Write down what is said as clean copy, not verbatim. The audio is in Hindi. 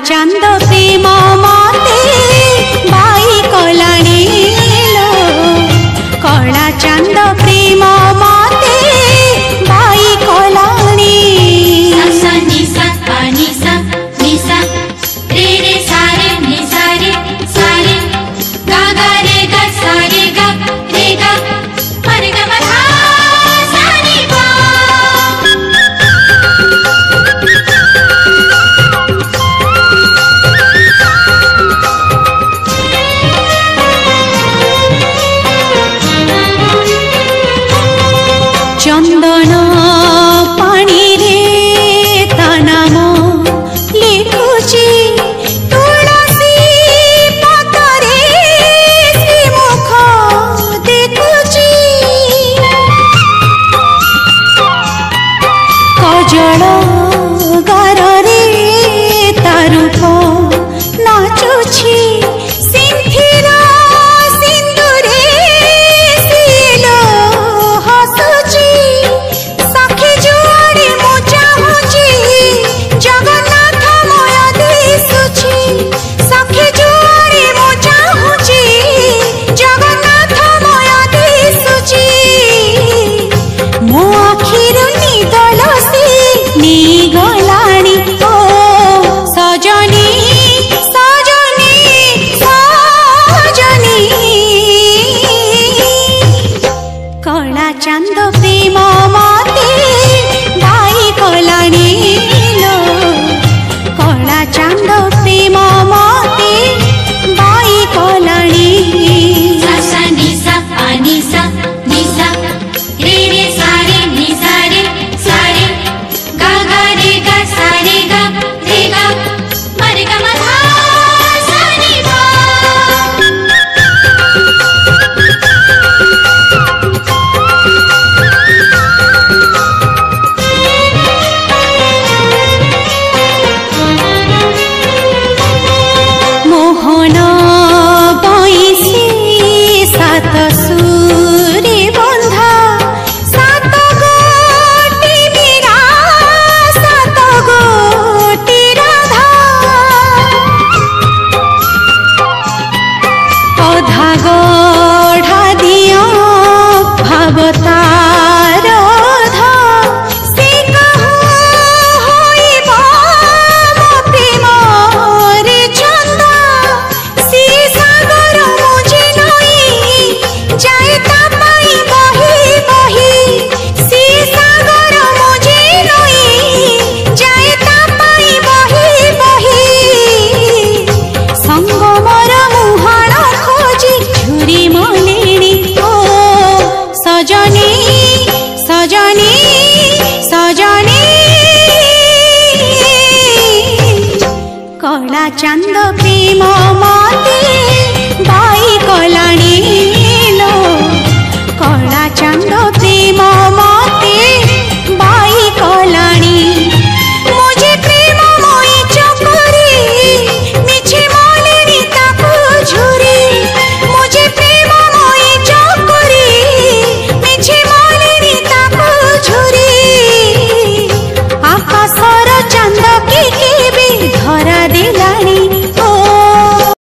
चांद प्रेम मते बाई कलाणी लो कला चांद प्रेम मते बाई कलाणी सा निसा पा निसा निसा रे रे सारे निसा रे सारे गा गा रे गा सारे गा रे गा रे गा मा धा सा नी पा चंदन पानी रे ता नाम लिखुची तुलसी पतरे श्रीमुख देखुची कजल गार रे ता रूप नाचुची सिंथिरा सिंदूरे सिलो हसुची सखी जुआड़ी मु चाहुची जगन्नाथ मय दिसुची सखी जुआड़ी मु चाहुची जगन्नाथ मय दिसुची मो आखिरु निदलसी निगलाणी ओ सजनी सजनी सजनी कला चांद प्रेम मते बाई कलाणी लो कला चांद प्रेम मते बाई कलाणी सा निसा पा निसा निसा रे रे सारे निसा रे सारे गा गा रे गा सारे गा रे गा रे गा मा धा सा नी पा मोहन बैसी सात सूरी बंधा सात गोटी मीरा सात गोटी राधा अधा गढ़ा दियो भावतार धा से कहू होइबा मो प्रेम रे चंदा सी सागर मुझे नई जाए ता पाई बही बही सी सागर मुझे नई जाए ता पाई बही बही संगमर मुहाण खोजी झुरी मलेणी ओ सजनी सजनी सजनी कला चांद